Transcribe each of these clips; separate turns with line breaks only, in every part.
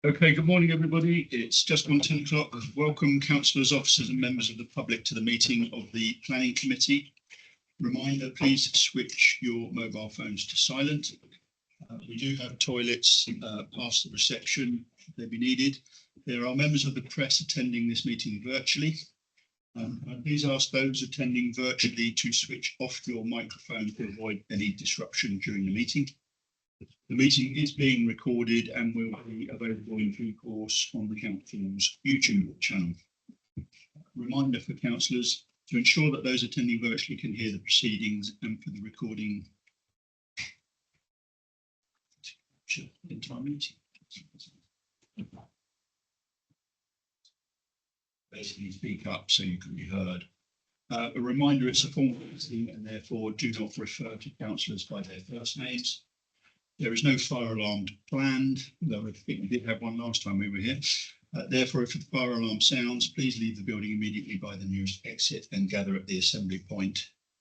Okay, good morning, everybody. It's just gone 10 o'clock. Welcome, councillors, officers and members of the public to the meeting of the Planning Committee. Reminder, please switch your mobile phones to silent. We do have toilets past the reception, should they be needed. There are members of the press attending this meeting virtually. Please ask those attending virtually to switch off your microphone to avoid any disruption during the meeting. The meeting is being recorded and will be available in due course on the council's YouTube channel. Reminder for councillors to ensure that those attending virtually can hear the proceedings and for the recording the entire meeting. Basically speak up so you can be heard. A reminder, it's a formal meeting and therefore do not refer to councillors by their first names. There is no fire alarm planned, though I think we did have one last time we were here. Therefore, if the fire alarm sounds, please leave the building immediately by the nearest exit and gather at the assembly point,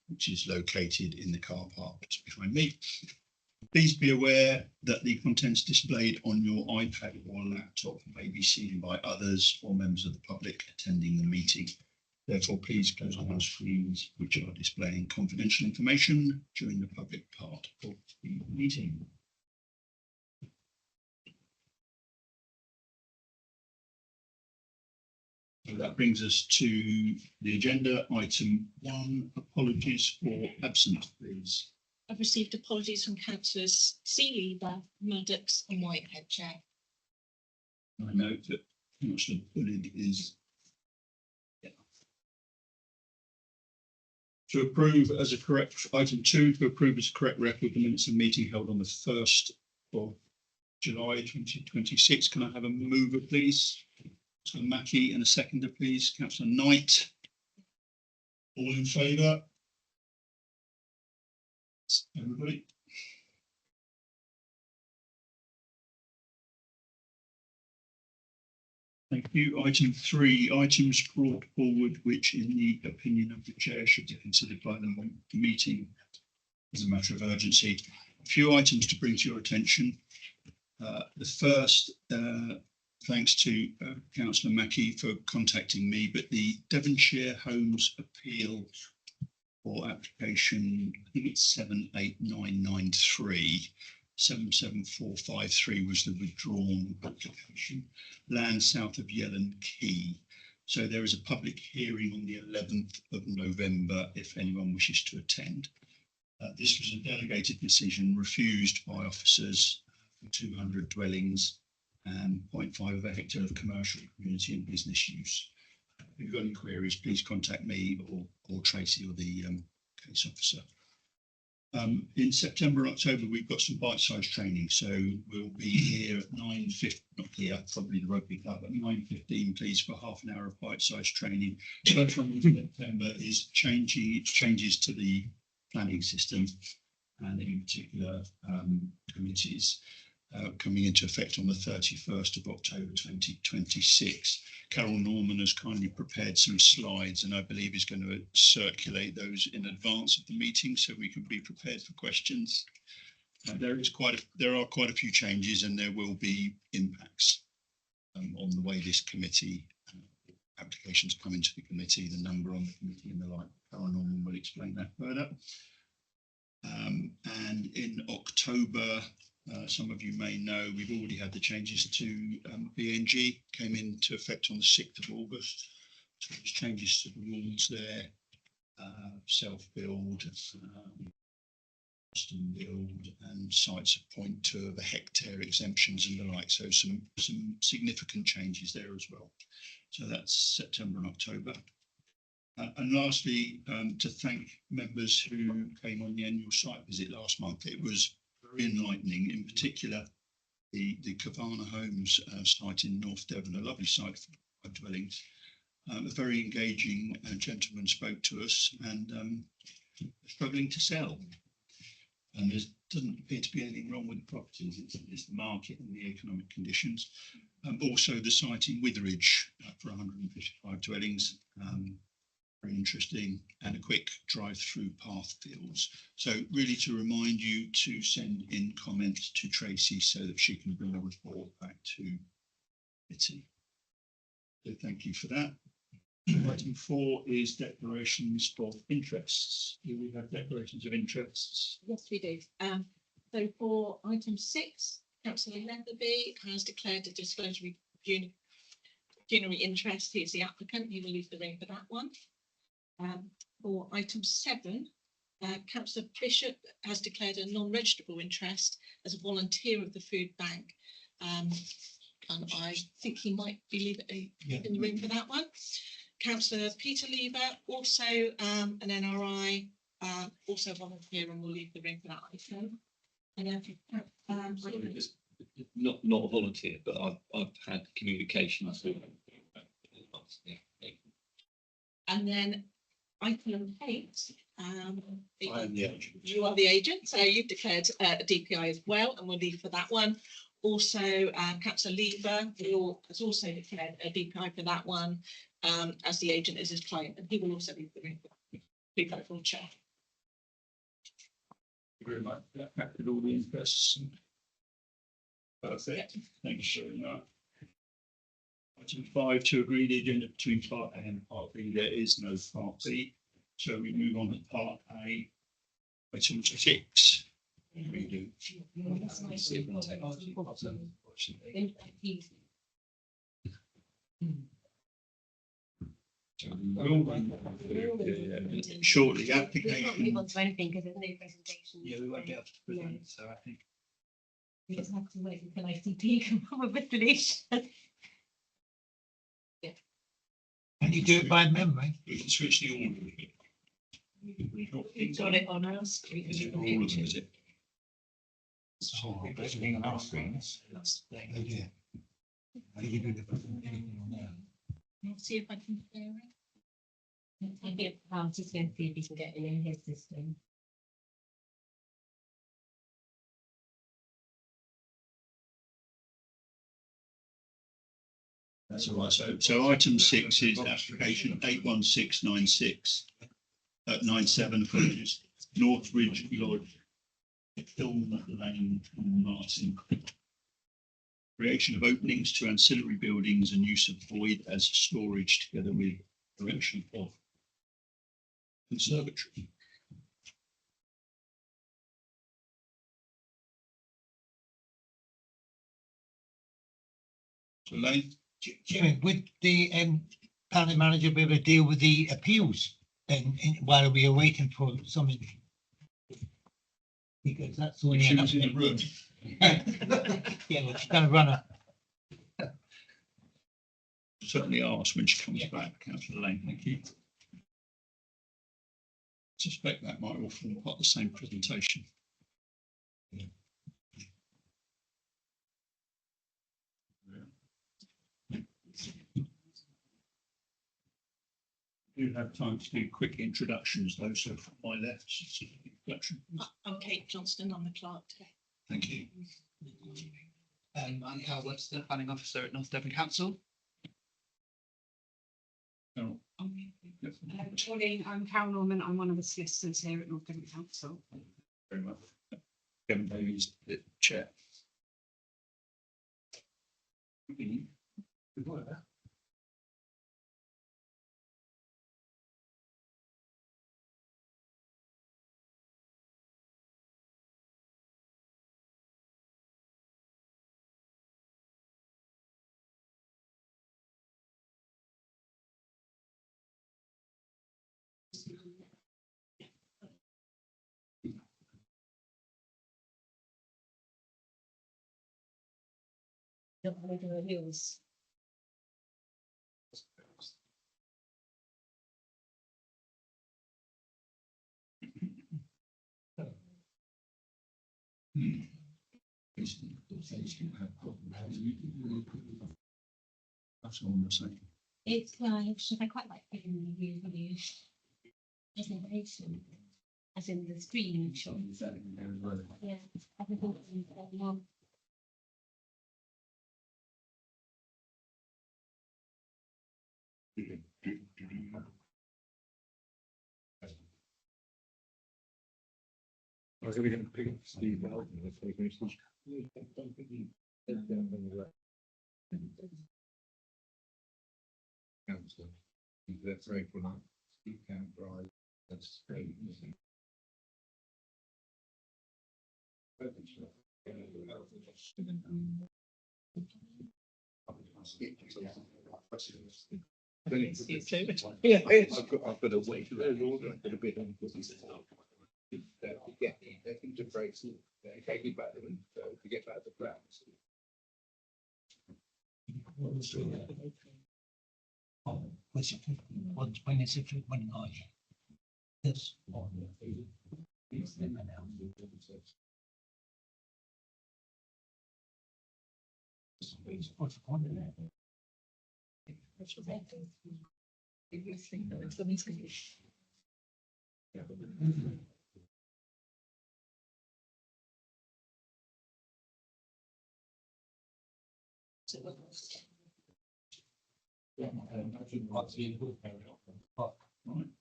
which is located in the car park just behind me. Please be aware that the contents displayed on your iPad or laptop may be seen by others or members of the public attending the meeting. Therefore, please close all screens which are displaying confidential information during the public part of the meeting. So that brings us to the agenda. Item 1, apologies for absence, please.
I've received apologies from councillors Seeley, Maddox and Whitehead, Chair.
I note that Councillor Bullen is to approve as a correct item 2 to approve as a correct record the minutes of meeting held on the 1st of July 2026. Can I have a mover, please? Councillor Mackie and a seconder, please. Councillor Knight. All in favour? Everybody. Thank you. Item 3, items brought forward which in the opinion of the chair should be considered by the meeting as a matter of urgency. A few items to bring to your attention. The first, thanks to Councillor Mackie for contacting me, but the Devonshire Homes Appeal for application, I think it's 78993, 77453 was the withdrawn application, land south of Yelland Quay. So there is a public hearing on the 11th of November if anyone wishes to attend. This was a delegated decision refused by officers for 200 dwellings and 0.5 of a hectare of commercial, community and business use. If you've got any queries, please contact me or Tracy or the case officer. In September and October, we've got some bite-sized training, so we'll be here at 9:50, not here, probably the rugby club, at 9:15, please, for half an hour of bite-sized training. First one in September is changes to the planning system, and in particular committees coming into effect on the 31st of October 2026. Carol Norman has kindly prepared some slides and I believe is going to circulate those in advance of the meeting so we can be prepared for questions. There are quite a few changes and there will be impacts on the way this committee applications come into the committee, the number on the committee and the like. Carol Norman will explain that further. And in October, some of you may know we've already had the changes to BNG, came into effect on the 6th of August. So there's changes to the rules there, self-build, custom build and sites of 0.2 of a hectare exemptions and the like. So some significant changes there as well. So that's September and October. And lastly, to thank members who came on the annual site visit last month. It was very enlightening, in particular the Kavana Homes site in North Devon, a lovely site for dwellings. A very engaging gentleman spoke to us and struggling to sell. And there doesn't appear to be anything wrong with the properties, it's the market and the economic conditions. Also the site in Witheridge for 155 dwellings. Very interesting, and a quick drive-through path fields. So really to remind you to send in comments to Tracy so that she can bring a report back to committee. So thank you for that. Item 4 is declarations of interests. Do we have declarations of interests?
Yes, we do. So for item 6, Councillor Leatherby has declared a disclosure pecuniary interest. He is the applicant. He will leave the ring for that one. For item 7, Councillor Bishop has declared a non-registrable interest as a volunteer of the food bank. And I think he might be in the room for that one. Councillor Peter Lever, also an NRI, also a volunteer, and will leave the room for that item. And then,
Not a volunteer, but I've had communications with.
and then item 8.
I am the agent.
You are the agent, so you've declared a DPI as well, and we'll leave for that one. Also, Councillor Lever has also declared a DPI for that one, as the agent is his client, and he will also leave the room for that. Be grateful, Chair.
Thank you very much. That captured all the interests. Perfect. Thank you very much. Item 5, to agree the agenda between Part A and Part B. There is no Part B. So we move on to Part A. Item 6. We do. Shortly, application.
Move on to anything because there's no presentation.
Yeah, we won't be able to present, so I think.
We just have to wait until ICT come up with a solution.
Can you do it by memory?
We can switch the order.
We've got it on our screen.
Is it all of them, is it?
Everything on our screens. That's the thing. Yeah. Can you do the presentation on there?
I'll see if I can clear it.
I'm just going to see if he can get it in his system.
That's all right. So item 6 is application 81696 at 97 apologies, Northridge Lodge, Hilmer Lane, Martin. Creation of openings to ancillary buildings and use of void as storage, together with erection of conservatory. So Lane.
Chairman, would the planning manager be able to deal with the appeals and while we are waiting for something? Because that's all.
She was in the room.
Yeah, well, she's gonna run a.
Certainly ask when she comes back, Councillor Lane, thank you. Suspect that might all form part of the same presentation. We do have time to do quick introductions though, so from my left, introduction.
I'm Kate Johnston, I'm the clerk today.
Thank you.
I'm Carl Webster, Planning Officer at North Devon Council.
Carol.
Morning, I'm Carol Norman. I'm one of the solicitors here at North Devon Council.
Very much. Kevin Davies, the chair.
Don't want to do a news.
That's all I'm saying.
It's I quite like giving the video presentation, as in the screen shot. Yeah, everything's going on.
I was going to pick Steve out.
council. That's very good. You can't drive. That's great.
Yeah.
I've got to wait. I've got a bit on. Yeah, they think the brakes, they take it back to get back to grounds.
When is it, when I? Yes.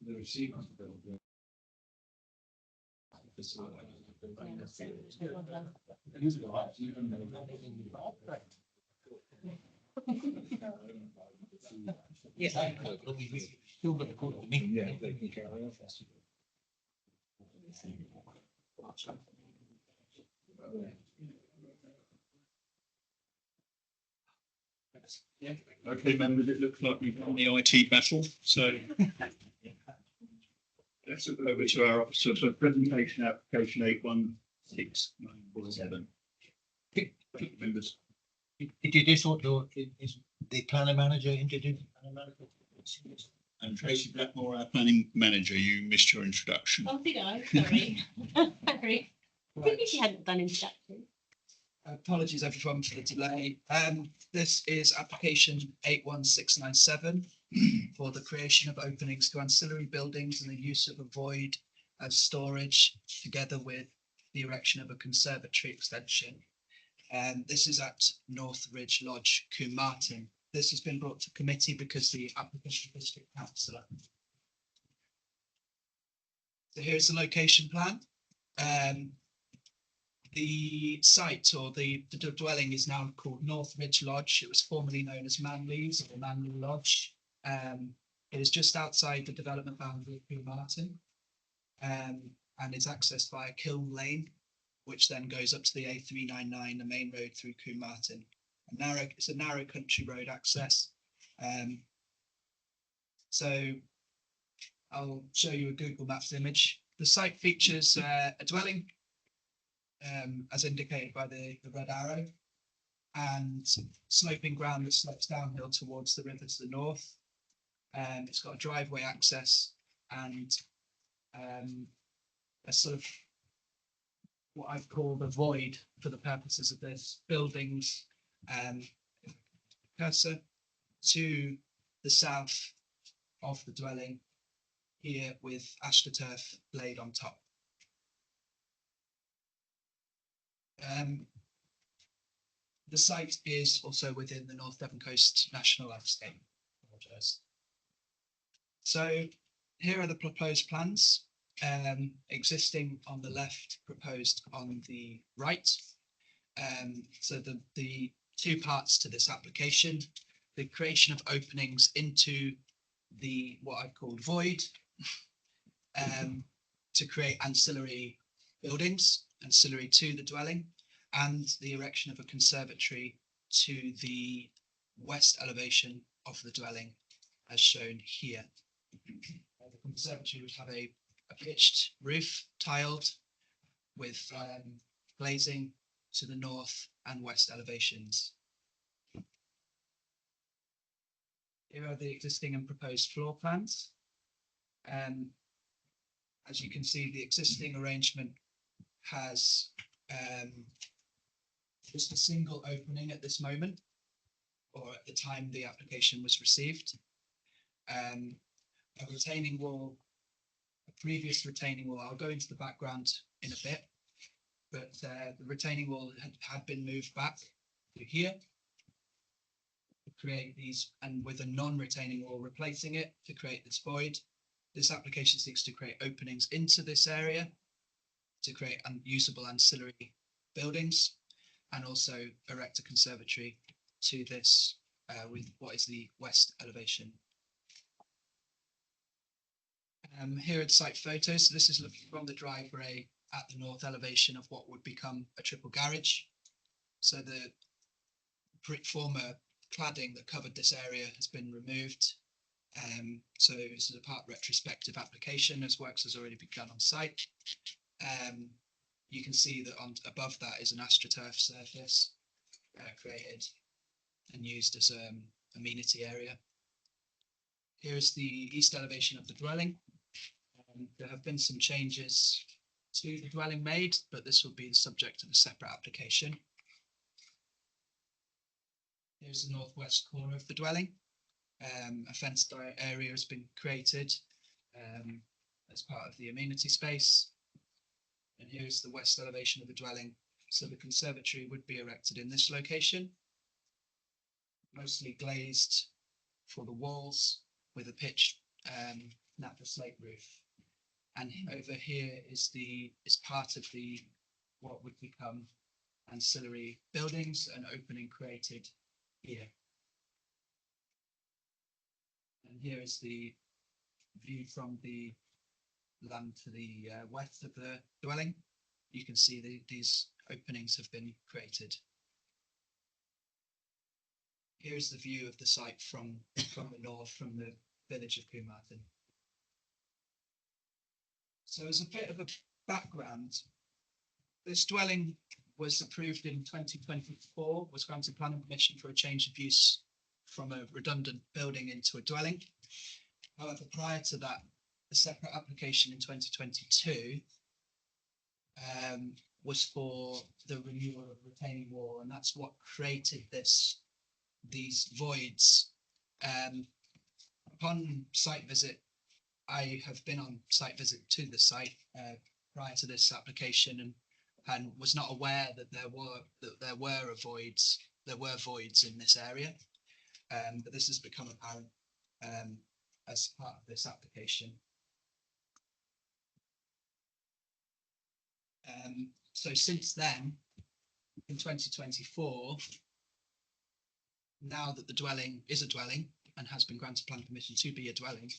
The receiver.
Still got to call me.
Yeah, they can carry on.
Okay, members, it looks like we've won the IT battle, so let's look over to our officer for presentation application 816947. Members,
Did you just want to, is the planning manager introduced?
and Tracy Blackmore, our planning manager, you missed your introduction.
Oh, did I? Sorry. Sorry. I think she hadn't done introduction.
Apologies everyone for the delay. This is application 81697 for the creation of openings to ancillary buildings and the use of a void as storage, together with the erection of a conservatory extension. This is at North Ridge Lodge, Combe Martin. This has been brought to committee because the applicant is district councillor. So here's the location plan. The site or the dwelling is now called North Ridge Lodge. It was formerly known as Manleys or Manley Lodge. It is just outside the development boundary of Combe Martin, and is accessed via Kiln Lane, which then goes up to the A399, the main road through Combe Martin. It's a narrow country road access. So I'll show you a Google Maps image. The site features a dwelling, as indicated by the red arrow, and sloping ground that slopes downhill towards the river to the north. It's got a driveway access and a sort of what I've called a void for the purposes of this. Buildings, cursor to the south of the dwelling here with astroturf laid on top. The site is also within the North Devon Coast National Landscape. So here are the proposed plans, existing on the left, proposed on the right. So the two parts to this application: the creation of openings into the what I've called void, to create ancillary buildings, ancillary to the dwelling, and the erection of a conservatory to the west elevation of the dwelling, as shown here. The conservatory would have a pitched roof, tiled, with glazing to the north and west elevations. Here are the existing and proposed floor plans. As you can see, the existing arrangement has just a single opening at this moment, or at the time the application was received. A retaining wall, a previous retaining wall, I'll go into the background in a bit, but the retaining wall had been moved back to here to create these, and with a non-retaining wall replacing it to create this void. This application seeks to create openings into this area to create unusable ancillary buildings, and also erect a conservatory to this with what is the west elevation Here are the site photos. So this is looking from the driveway at the north elevation of what would become a triple garage. So the former cladding that covered this area has been removed. So this is a part retrospective application as works has already begun on site. You can see that above that is an AstroTurf surface created and used as amenity area. Here is the east elevation of the dwelling. There have been some changes to the dwelling made, but this will be the subject of a separate application. Here's the northwest corner of the dwelling. A fenced area has been created as part of the amenity space. And here's the west elevation of the dwelling. So the conservatory would be erected in this location, mostly glazed for the walls with a pitched nappa slate roof. And over here is part of the what would become ancillary buildings, an opening created here. And here is the view from the land to the west of the dwelling. You can see these openings have been created. Here is the view of the site from the north, from the village of Carmarthen. So as a bit of a background, this dwelling was approved in 2024, was granted planning permission for a change of use from a redundant building into a dwelling. However, prior to that, a separate application in 2022 was for the renewal of retaining wall, and that's what created these voids. Upon site visit, I have been on site visit to the site prior to this application, and was not aware that there were voids in this area, but this has become apparent as part of this application. So since then, in 2024, now that the dwelling is a dwelling and has been granted planning permission to be a dwelling,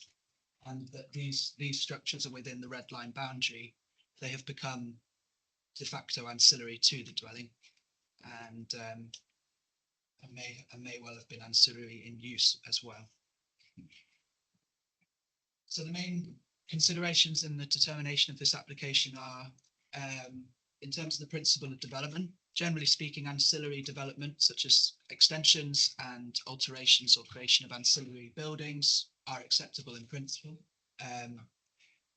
and that these structures are within the red line boundary, they have become de facto ancillary to the dwelling, and may well have been ancillary in use as well. So the main considerations in the determination of this application are, in terms of the principle of development, generally speaking, ancillary development such as extensions and alterations or creation of ancillary buildings are acceptable in principle.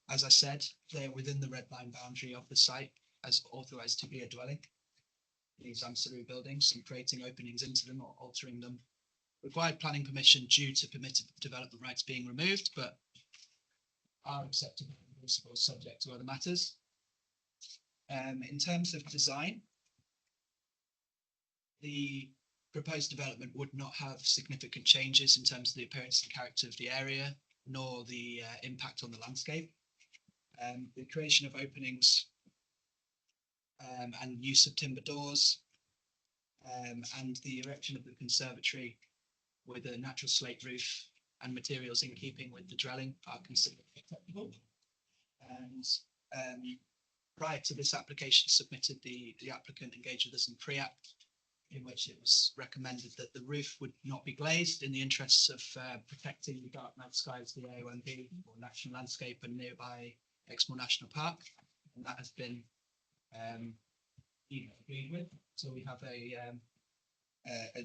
As I said, they are within the red line boundary of the site as authorised to be a dwelling. These ancillary buildings and creating openings into them or altering them required planning permission due to permitted development rights being removed, but are acceptable in principle subject to other matters. In terms of design, the proposed development would not have significant changes in terms of the appearance and character of the area, nor the impact on the landscape. The creation of openings and use of timber doors, and the erection of the conservatory with a natural slate roof and materials in keeping with the dwelling are considered acceptable. And prior to this application submitted, the applicant engaged with us in pre-app, in which it was recommended that the roof would not be glazed in the interests of protecting the dark night skies of the AONB or National Landscape and nearby Exmoor National Park, and that has been agreed with. So we have a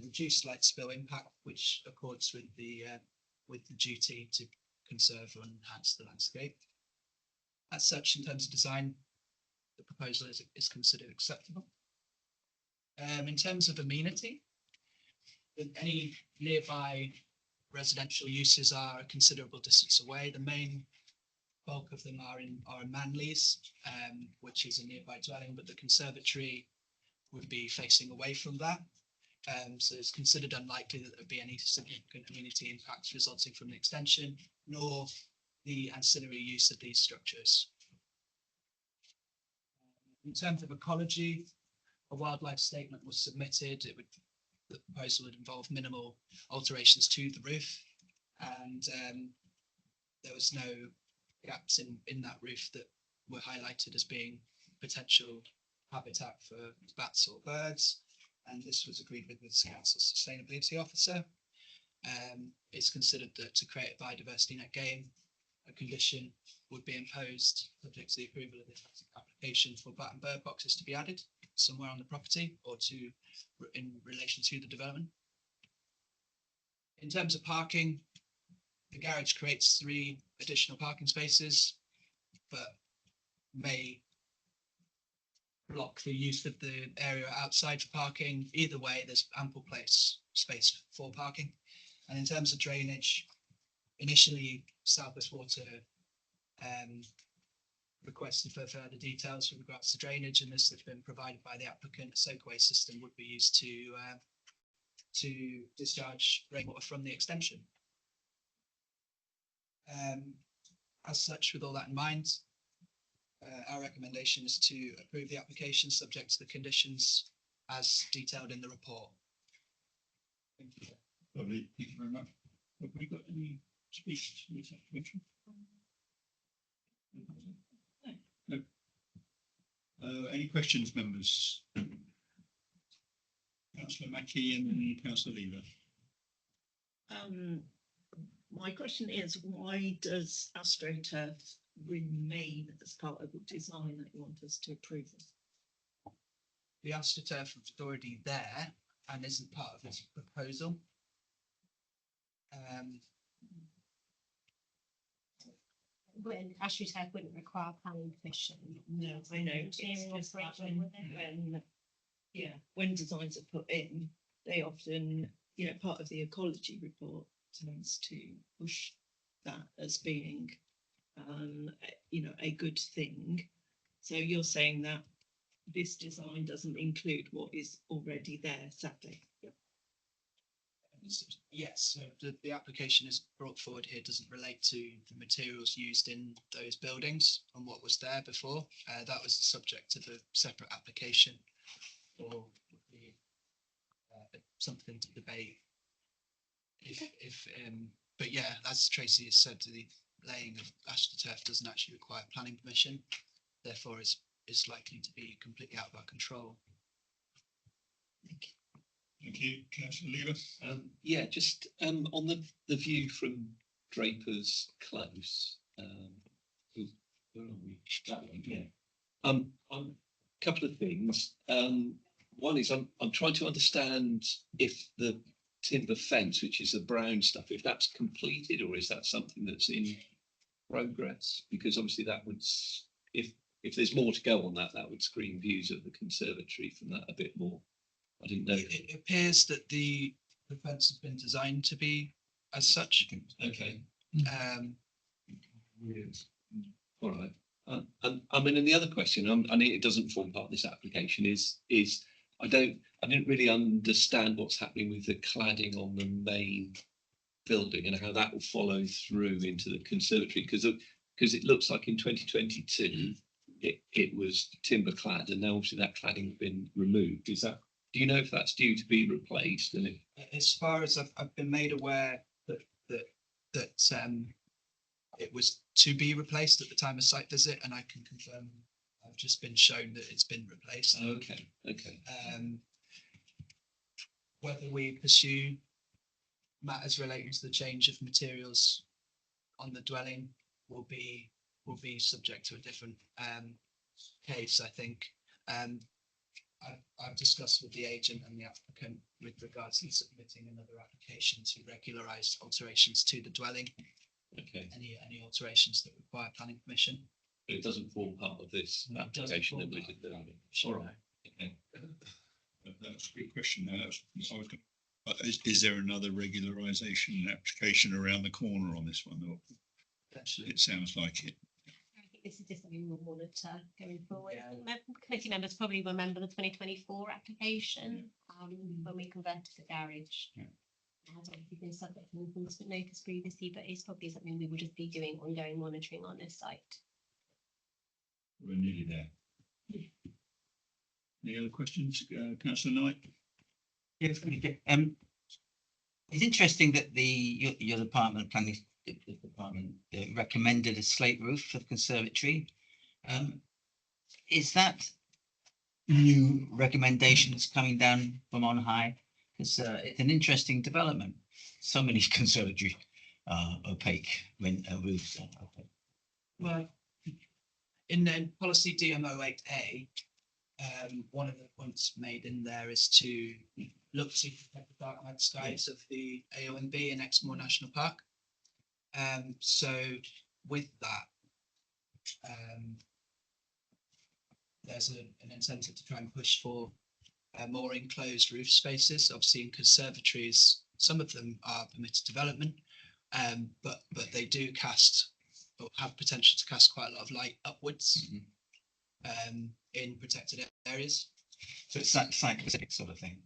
reduced light spill impact, which accords with the duty to conserve or enhance the landscape. As such, in terms of design, the proposal is considered acceptable. In terms of amenity, any nearby residential uses are a considerable distance away. The main bulk of them are in Manleys, which is a nearby dwelling, but the conservatory would be facing away from that. So it's considered unlikely that there would be any significant amenity impacts resulting from the extension, nor the ancillary use of these structures. In terms of ecology, a wildlife statement was submitted. The proposal would involve minimal alterations to the roof, and there was no gaps in that roof that were highlighted as being potential habitat for bats or birds. And this was agreed with the council sustainability officer. It's considered that to create a biodiversity net gain, a condition would be imposed subject to the approval of this application for bat and bird boxes to be added somewhere on the property or in relation to the development. In terms of parking, the garage creates 3 additional parking spaces, but may block the use of the area outside for parking. Either way, there's ample space for parking. And in terms of drainage, initially South West Water requested for further details with regards to drainage, and this has been provided by the applicant. A soakaway system would be used to discharge rainwater from the extension. As such, with all that in mind, our recommendation is to approve the application subject to the conditions as detailed in the report. Thank you.
Lovely, thank you very much. Have we got any speakers in this application? No. Any questions, members? Councillor Mackie and then Councillor Lever.
My question is, why does AstroTurf remain as part of the design that you want us to approve?
The AstroTurf is already there and isn't part of this proposal.
When AstroTurf wouldn't require planning permission.
No, I know. It's
Material
just that
operation with it.
when designs are put in, they often, part of the ecology report tends to push that as being, a good thing. So you're saying that this design doesn't include what is already there, sadly.
Yes, so the application is brought forward here doesn't relate to the materials used in those buildings and what was there before. That was the subject of a separate application or something to debate. But yeah, as Tracy has said, the laying of AstroTurf doesn't actually require planning permission, therefore is likely to be completely out of our control.
Thank you.
Thank you, Councillor Lever.
Yeah, just on the view from Draper's Close. Where are we? That one, yeah. Couple of things. One is I'm trying to understand if the timber fence, which is the brown stuff, if that's completed or is that something that's in progress? Because obviously that would, if there's more to go on that would screen views of the conservatory from that a bit more. I didn't know.
It appears that the fence has been designed to be as such.
Okay.
Yes.
All right. And the other question, I mean, it doesn't form part of this application, is I didn't really understand what's happening with the cladding on the main building and how that will follow through into the conservatory, because it looks like in 2022 it was timber clad, and now obviously that cladding has been removed. Do you know if that's due to be replaced? And
As far as I've been made aware that it was to be replaced at the time of site visit, and I can confirm I've just been shown that it's been replaced.
Okay.
Whether we pursue matters relating to the change of materials on the dwelling will be subject to a different case, I think. I've discussed with the agent and the applicant with regards to submitting another application to regularise alterations to the dwelling.
Okay.
Any alterations that require planning permission.
But it doesn't form part of this application that we're doing. All right. Okay.
That's a good question. Is there another regularisation application around the corner on this one? Or
Potentially.
it sounds like it.
I think this is just something we'll monitor going forward.
Yeah.
Committee members probably remember the 2024 application when we converted the garage.
Yeah.
It has obviously been subject to enforcement notice previously, but it's probably something we will just be doing ongoing monitoring on this site.
We're nearly there. Any other questions, Councillor Knight?
Yes, it's interesting that your department planning
the department recommended a slate roof for the conservatory. Is that new recommendations coming down from on high? Because it's an interesting development. So many conservatory opaque roofs are opaque.
Well, in policy DMO 8A, one of the points made in there is to look to protect the dark night skies of the AONB and Exmoor National Park. So with that, there's an incentive to try and push for more enclosed roof spaces. Obviously, in conservatories, some of them are permitted development, but they do cast or have potential to cast quite a lot of light upwards in protected areas.
So it's that site-specific sort of thing.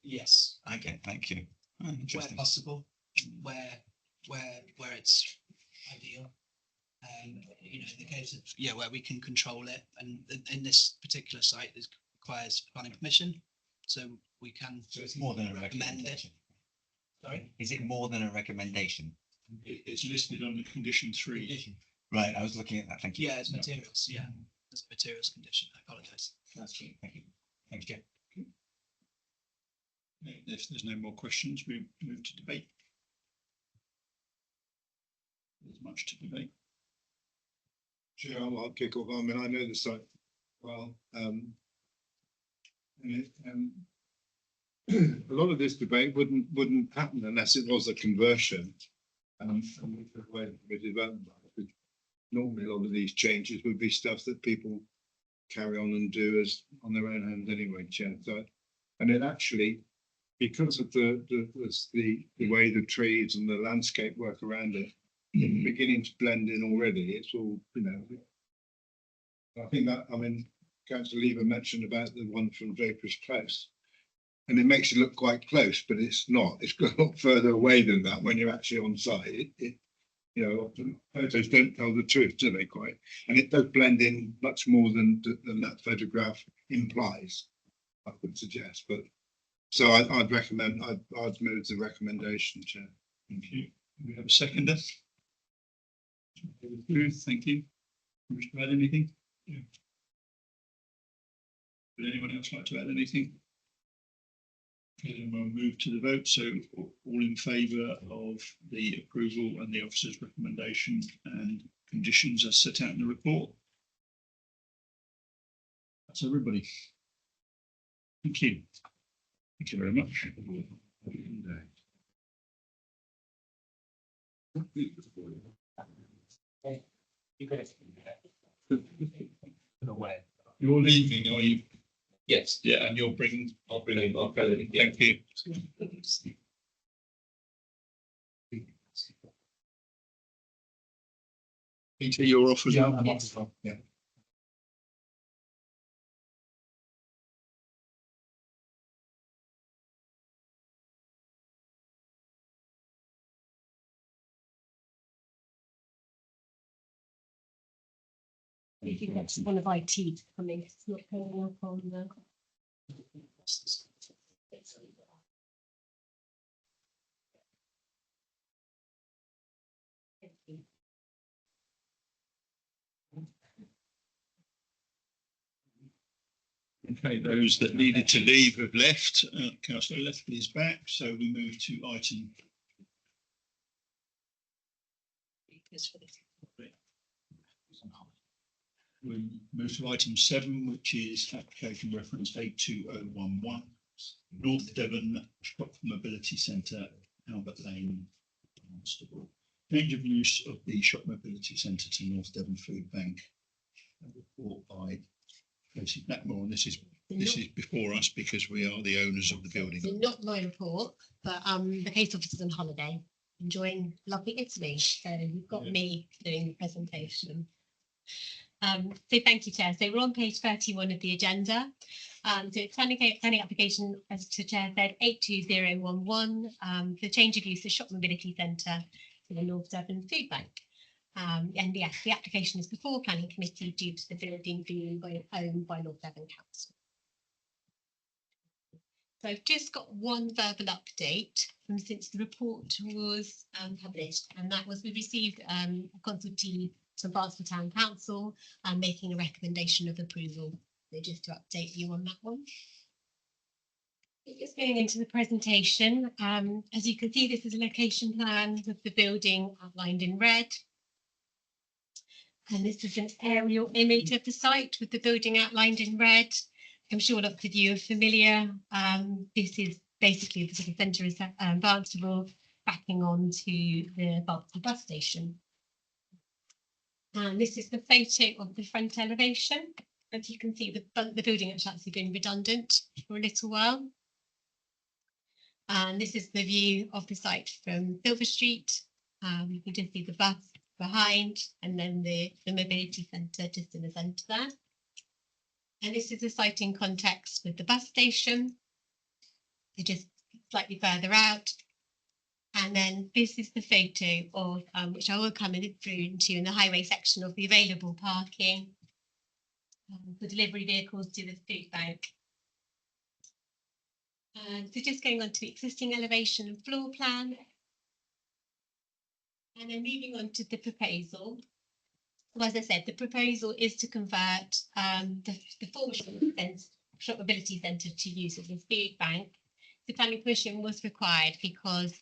Yes,
Okay, thank you. Oh,
where
interesting.
possible, where it's ideal. You know, in the case of where we can control it, and in this particular site, it requires planning permission, so we can.
So it's more than a
recommend it.
recommendation.
Sorry.
Is it more than a recommendation?
It's listed under condition 3.
Right, I was looking at that. Thank you.
Yeah, it's materials. Yeah, it's a materials condition. I apologise.
That's true. Thank you. Thanks, Jeff.
If there's no more questions, we move to debate. There's much to debate.
Sure, I'll kick off. I mean, I know the site well. And a lot of this debate wouldn't happen unless it was a conversion. Normally, a lot of these changes would be stuff that people carry on and do as on their own hand anyway. Chair. So, and it actually, because of the way the trees and the landscape work around it, beginning to blend in already. It's all, you know. I think that, I mean, Councillor Lever mentioned about the one from Draper's Close, and it makes it look quite close, but it's not. It's got a lot further away than that when you're actually on site. You know, often photos don't tell the truth, do they? Quite, and it does blend in much more than that photograph implies, I would suggest. But so I'd recommend. I'd move the recommendation, Chair.
Thank you. We have a seconder. Thank you. Wish to add anything? Yeah. Would anyone else like to add anything? Okay, then we'll move to the vote. So all in favour of the approval and the officer's recommendation and conditions as set out in the report? That's everybody. Thank you. Thank you very much. You're leaving, are you?
Yes.
Yeah, and you'll bring.
I'll bring in. I'll go in.
Thank you. Peter, you're off as well.
Yeah.
I think that's one of IT coming. It's not coming up on the.
Okay, those that needed to leave have left. Councillor Leftley is back, so we move to item. We move to item 7, which is application reference 82011, North Devon Shop Mobility Centre, Albert Lane, Constable. Change of use of the Shop Mobility Centre to North Devon Food Bank. A report by Tracy Blackmore, and this is before us because we are the owners of the building.
So not my report, but the case officer's on holiday, enjoying lovely Italy. So you've got me doing the presentation. So thank you, Chair. So we're on page 31 of the agenda. So it's planning application, as the Chair said, 82011, the change of use of Shop Mobility Centre to the North Devon Food Bank. And yes, the application is before Planning Committee due to the building being owned by North Devon Council. So I've just got one verbal update from since the report was published, and that was we received a consultee from Barnsley Town Council and making a recommendation of approval. So just to update you on that one. Just going into the presentation, as you can see, this is a location plan of the building outlined in red. And this is an aerial image of the site with the building outlined in red. I'm sure lots of you are familiar. This is basically the sort of centre of Barnstable backing on to the Barnstable bus station. And this is the photo of the front elevation. As you can see, the building has actually been redundant for a little while. And this is the view of the site from Silver Street. You can just see the bus behind, and then the mobility centre just in the centre there. And this is the site in context with the bus station. They're just slightly further out. And then this is the photo of, which I will come through into in the highway section of the available parking for delivery vehicles to the food bank. So just going on to the existing elevation and floor plan. And then moving on to the proposal. Well, as I said, the proposal is to convert the former shop mobility centre to use as a food bank. The planning permission was required because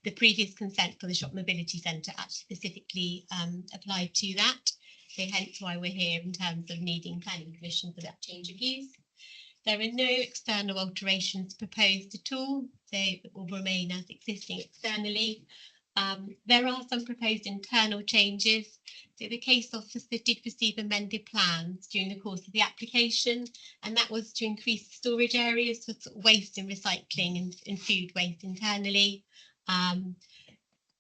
the previous consent for the shop mobility centre actually specifically applied to that. So hence why we're here in terms of needing planning permission for that change of use. There are no external alterations proposed at all. They will remain as existing externally. There are some proposed internal changes. So the case officer did receive amended plans during the course of the application, and that was to increase storage areas for sort of waste and recycling and food waste internally. And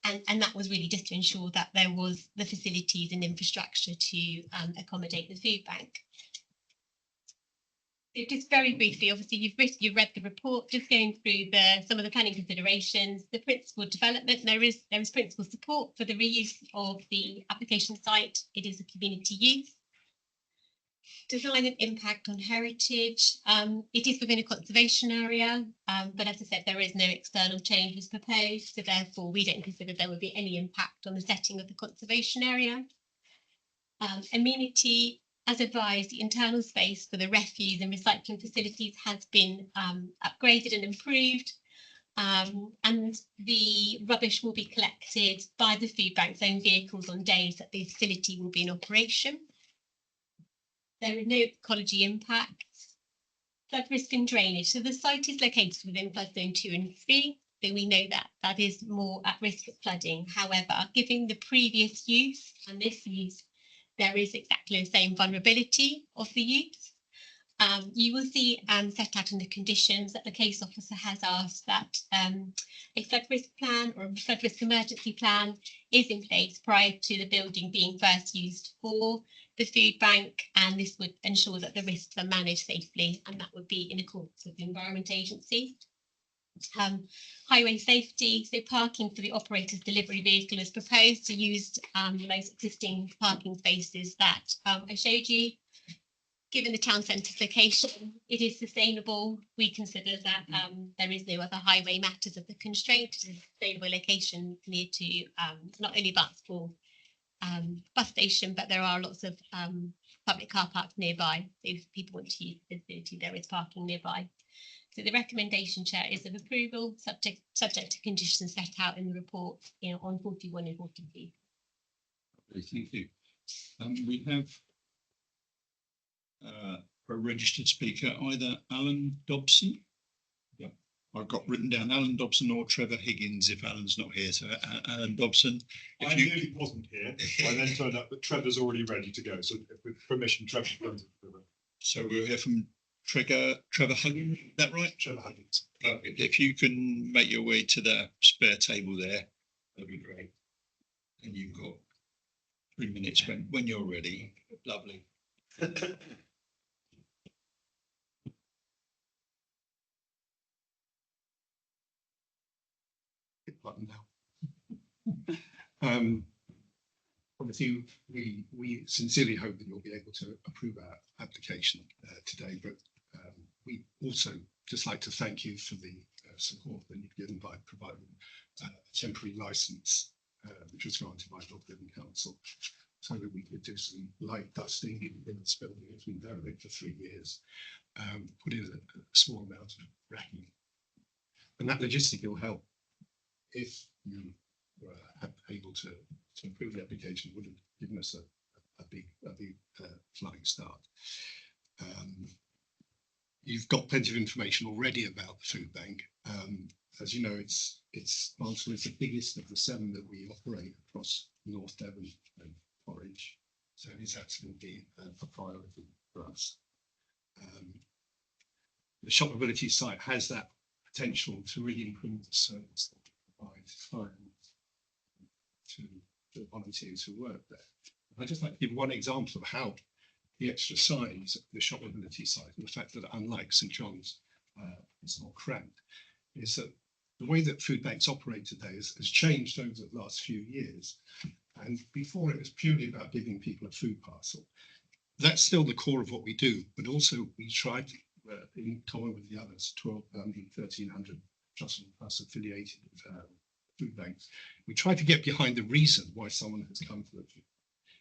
that was really just to ensure that there was the facilities and infrastructure to accommodate the food bank. Just very briefly, obviously you've read the report, just going through some of the planning considerations, the principal development, there is principal support for the reuse of the application site. It is a community use. Design and impact on heritage. It is within a conservation area, but as I said, there is no external changes proposed, so therefore we don't consider there would be any impact on the setting of the conservation area. Amenity. As advised, the internal space for the refuse and recycling facilities has been upgraded and improved, and the rubbish will be collected by the food bank's own vehicles on days that the facility will be in operation. There are no ecology impacts. Flood risk and drainage. So the site is located within flood zone 2 and 3, so we know that that is more at risk of flooding. However, given the previous use and this use, there is exactly the same vulnerability of the use. You will see set out in the conditions that the case officer has asked that a flood risk plan or a flood risk emergency plan is in place prior to the building being first used for the food bank, and this would ensure that the risks are managed safely, and that would be in accordance with the Environment Agency. Highway safety, so parking for the operator's delivery vehicle is proposed to use those existing parking spaces that I showed you. Given the town centre's location, it is sustainable. We consider that there is no other highway matters of the constraint. It is a sustainable location near to not only Barnstable bus station, but there are lots of public car parks nearby. So if people want to use the facility, there is parking nearby. So the recommendation, Chair, is of approval subject to conditions set out in the report, on 41 and 42.
Thank you. We have a registered speaker, either Alan Dobson. Yep, I've got written down Alan Dobson or Trevor Higgins if Alan's not here. So Alan Dobson.
I nearly wasn't here. I then turned up that Trevor's already ready to go. So with permission, Trevor.
So we'll hear from Trevor Huggins, is that right?
Trevor Huggins.
Perfect. If you can make your way to the spare table there, that'd be great. And you've got 3 minutes when you're ready. Lovely.
Button now. Obviously, we sincerely hope that you'll be able to approve our application today, but
we also just like to thank you for the support that you've given by providing a temporary licence, which was granted by North Devon Council, so that we could do some light dusting in this building. It's been derelict for 3 years. Put in a small amount of racking, and that logistical help, if you were able to improve the application, would have given us a big flying start. You've got plenty of information already about the food bank. As you know, Barnsley is the biggest of the 7 that we operate across North Devon and Orange, so it's absolutely a priority for us. The shop mobility site has that potential to really improve the service that we provide to the volunteers who work there. I'd just like to give one example of how the extra size of the shop mobility site, and the fact that unlike St John's, it's not cramped, is that the way that food banks operate today has changed over the last few years. And before, it was purely about giving people a food parcel. That's still the core of what we do, but also we try to, in common with the others, 1,200, 1,300 plus affiliated food banks, we try to get behind the reason why someone has come to the food.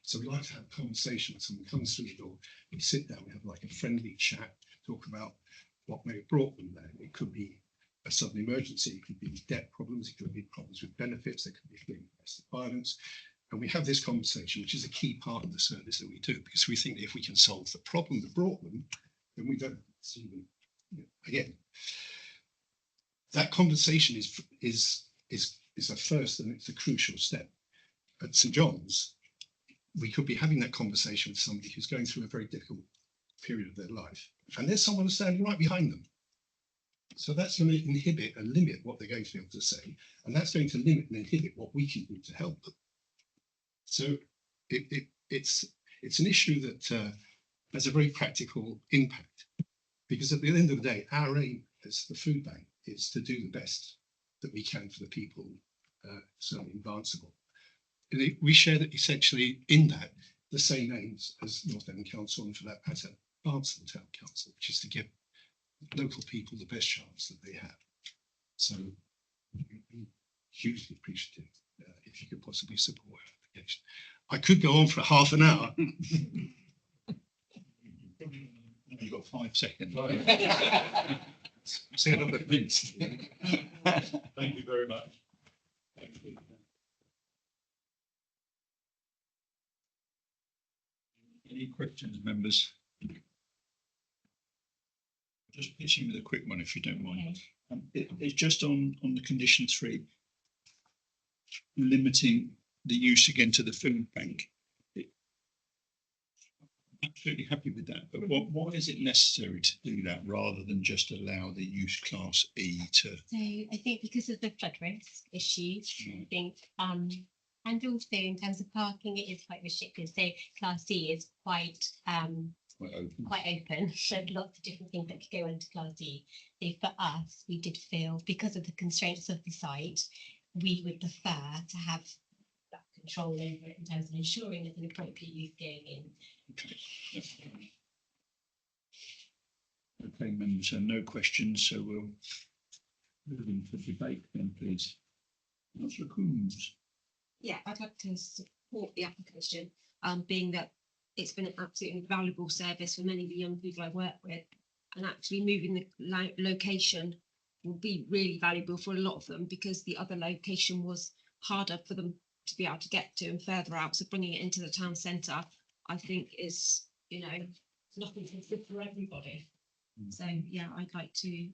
So we like to have conversations. Someone comes through the door, we sit down, we have like a friendly chat, talk about what may have brought them there. It could be a sudden emergency, it could be debt problems, it could be problems with benefits, it could be domestic violence. And we have this conversation, which is a key part of the service that we do, because we think that if we can solve the problem that brought them, then we don't see them again. That conversation is a first, and it's a crucial step. At St John's, we could be having that conversation with somebody who's going through a very difficult period of their life, and there's someone standing right behind them. So that's going to inhibit and limit what they're going to be able to say, and that's going to limit and inhibit what we can do to help them. So it's an issue that has a very practical impact, because at the end of the day, our aim as the food bank is to do the best that we can for the people, certainly in Barnsley. And we share that essentially in that the same aims as North Devon Council, and for that matter, Barnsley Town Council, which is to give local people the best chance that they have. So hugely appreciative if you could possibly support our application. I could go on for half an hour. You've got 5 seconds. Say another minute.
Thank you very much.
Any questions, members? Just pitch in with a quick one, if you don't mind. It's just on the condition 3, limiting the use again to the food bank. I'm absolutely happy with that, but why is it necessary to do that rather than just allow the use class E to?
So I think because of the flood risk issues, I think, and also in terms of parking, it is quite restricted. So class C is quite open. So lots of different things that could go into class E. So for us, we did feel, because of the constraints of the site, we would prefer to have that control over it in terms of ensuring there's an appropriate use going in.
Okay, members, so no questions, so we'll move into debate then, please. Councillor Coombs.
Yeah, I'd like to support the application, being that it's been an absolutely valuable service for many of the young people I work with, and actually moving the location will be really valuable for a lot of them, because the other location was harder for them to be able to get to and further out. So bringing it into the town centre, I think is, nothing good for everybody. So yeah, I'd like to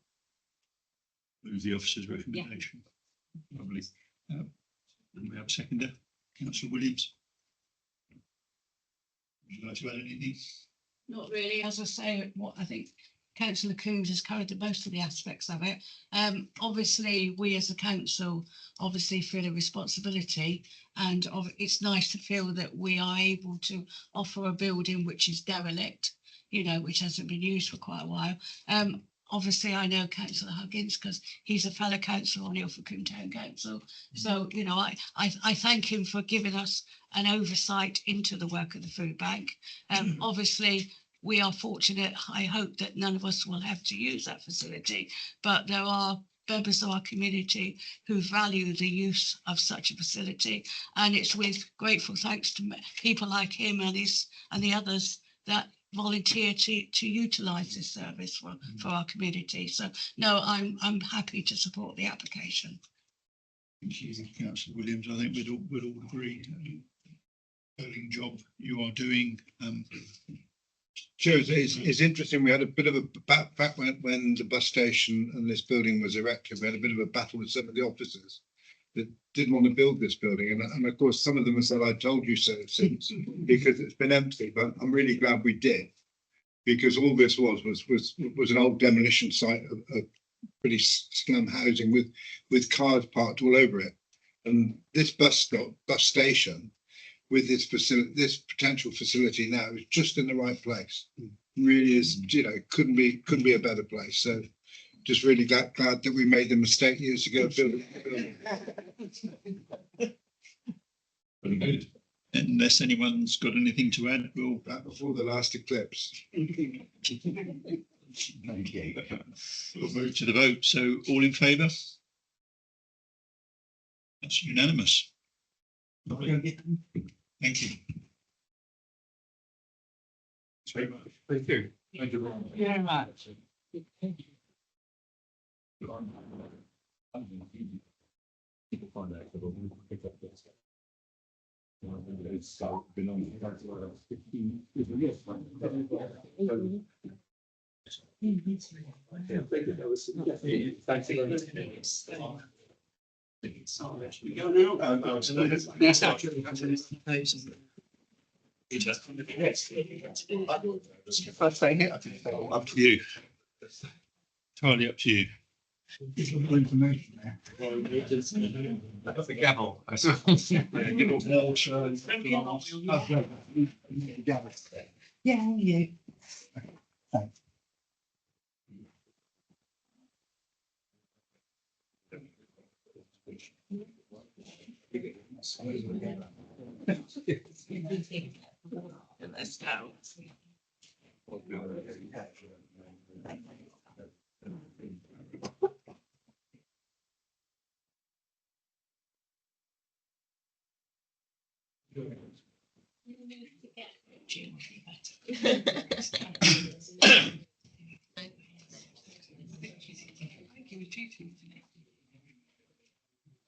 Move the officer's recommendation. Yeah. Lovely. We have a seconder, Councillor Williams. Would you like to add anything?
Not really, as I say, what I think Councillor Coombs has covered most of the aspects of it. Obviously, we as a council obviously feel a responsibility, and it's nice to feel that we are able to offer a building which is derelict, which hasn't been used for quite a while. Obviously, I know Councillor Huggins because he's a fellow councillor on Ilfracombe Town Council. So, I thank him for giving us an oversight into the work of the food bank. Obviously, we are fortunate. I hope that none of us will have to use that facility, but there are members of our community who value the use of such a facility. And it's with grateful thanks to people like him and the others that volunteer to utilise this service for our community. So no, I'm happy to support the application.
Thank you, Councillor Williams. I think we'd all agree. Sterling job you are doing.
Chair, it's interesting. We had a bit of a back when the bus station and this building was erected. We had a bit of a battle with some of the officers that didn't want to build this building, and of course some of them have said, "I told you so," since because it's been empty. But I'm really glad we did, because all this was an old demolition site of pretty slum housing with cars parked all over it, and this bus station with this facility, this potential facility now is just in the right place. Really is, couldn't be a better place. So just really glad that we made the mistake years ago of building.
Very good. Unless anyone's got anything to add, we'll
That before the last eclipse.
we'll move to the vote. So all in favour? That's unanimous. Thank you.
Thank you. Thank you very much. People find out that we'll pick up this. It's been on 15 years. Thanks again. We go now. If I say it, I think
Up to you. Entirely up to you.
There's a lot of information there.
that's the gavel.
Yeah, yeah. Thanks.
Let's go.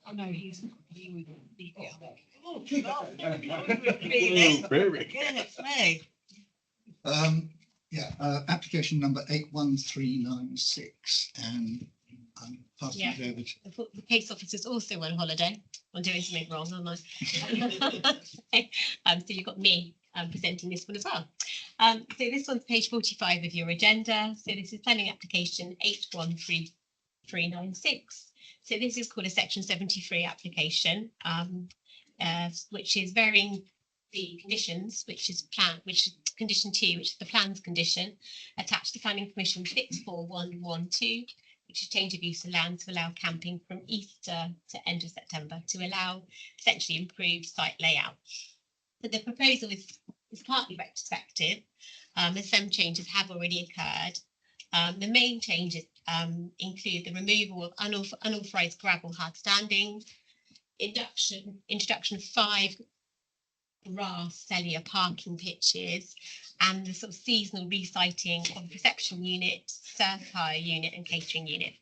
Oh no, he would be.
Oh, really?
Very.
Goodness me.
Application number 81396, and I'm passing it over to.
I thought the case officer's also on holiday. I'm doing something wrong, aren't I? So you've got me presenting this one as well. So this one's page 45 of your agenda. So this is planning application 813396. So this is called a section 73 application, which is varying the conditions, which is condition 2, which is the plans condition, attached to planning permission 64112, which is change of use of land to allow camping from Easter to end of September to allow essentially improved site layout. So the proposal is partly retrospective, as some changes have already occurred. The main changes include the removal of unauthorised gravel hard standing, introduction of 5 grass cellular parking pitches, and the sort of seasonal resiting of reception unit, serve hire unit and catering unit.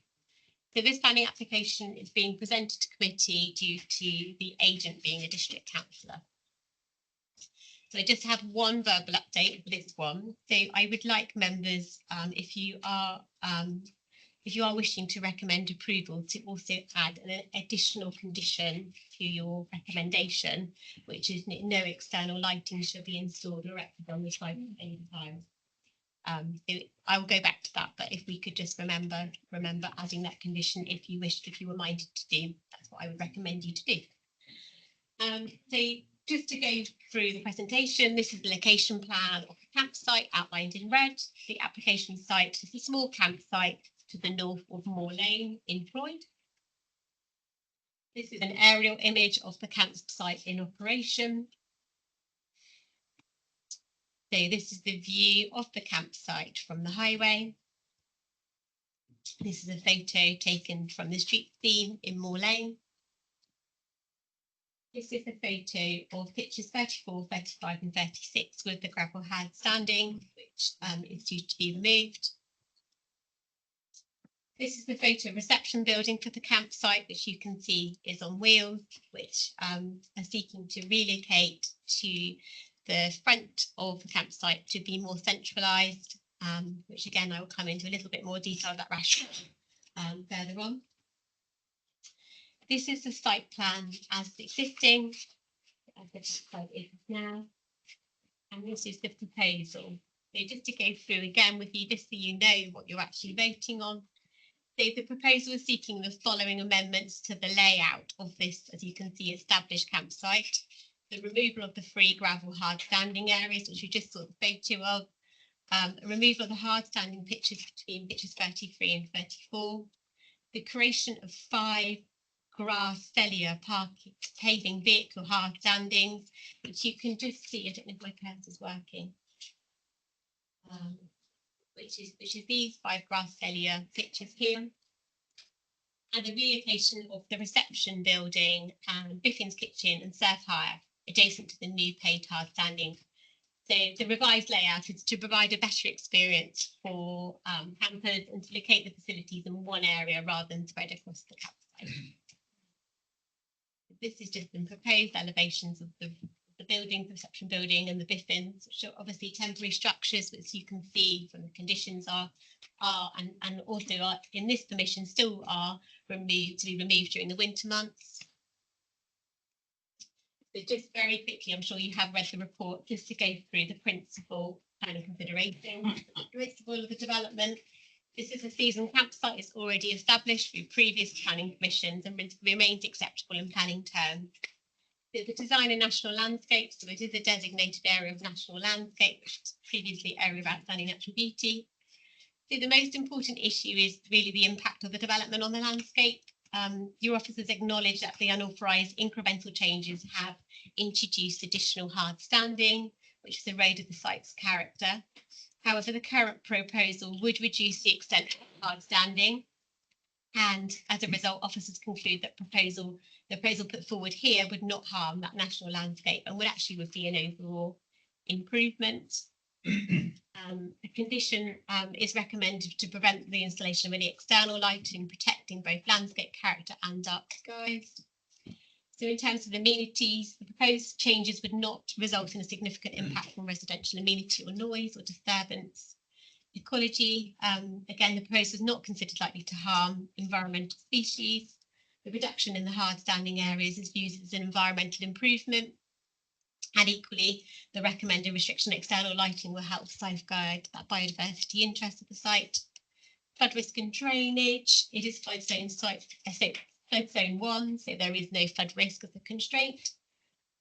So this planning application is being presented to committee due to the agent being a district councillor. So I just have one verbal update for this one. So I would like members, if you are wishing to recommend approval, to also add an additional condition to your recommendation, which is no external lighting shall be installed or erected on the site at any time. So I will go back to that, but if we could just remember adding that condition if you were minded to do, that's what I would recommend you to do. So just to go through the presentation, this is the location plan of the campsite outlined in red. The application site is a small campsite to the north of Moor Lane in Floyd. This is an aerial image of the campsite in operation. So this is the view of the campsite from the highway. This is a photo taken from the street scene in Moor Lane. This is a photo of pictures 34, 35 and 36 with the gravel hard standing, which is due to be removed. This is the photo reception building for the campsite, which you can see is on wheels, which are seeking to relocate to the front of the campsite to be more centralised, which again, I will come into a little bit more detail of that rationale further on. This is the site plan as existing, as the site is now, and this is the proposal. So just to go through again with you, just so you know what you're actually voting on. So the proposal is seeking the following amendments to the layout of this, as you can see, established campsite. The removal of the free gravel hard standing areas, which we just saw the photo of. Removal of the hard standing pitches between pitches 33 and 34. The creation of 5 grass cellular paving vehicle hard standings, which you can just see. I don't know if my cursor is working. Which is these 5 grass cellular pitches here. And the relocation of the reception building and Biffin's kitchen and surf hire adjacent to the new paved hard standing. So the revised layout is to provide a better experience for campers and to locate the facilities in one area rather than spread across the campsite. This is just some proposed elevations of the building, the reception building and the Biffins, which are obviously temporary structures, which you can see from the conditions are and also are in this permission still are to be removed during the winter months. So just very quickly, I'm sure you have read the report, just to go through the principal kind of consideration, the principle of the development. This is a seasonal campsite. It's already established through previous planning permissions and remains acceptable in planning terms. The design in national landscape, so it is a designated area of national landscape, which was previously area of outstanding natural beauty. So the most important issue is really the impact of the development on the landscape. Your officers acknowledge that the unauthorised incremental changes have introduced additional hard standing, which has eroded the site's character. However, the current proposal would reduce the extent of hard standing, and as a result, officers conclude that the proposal put forward here would not harm that national landscape and would actually be an overall improvement. The condition is recommended to prevent the installation of any external lighting, protecting both landscape character and dark skies. So in terms of amenities, the proposed changes would not result in a significant impact on residential amenity or noise or disturbance. Ecology, again, the proposal is not considered likely to harm environmental species. The reduction in the hard standing areas is viewed as an environmental improvement. And equally, the recommended restriction on external lighting will help safeguard that biodiversity interest of the site. Flood risk and drainage, it is flood zone site, flood zone 1, so there is no flood risk as a constraint.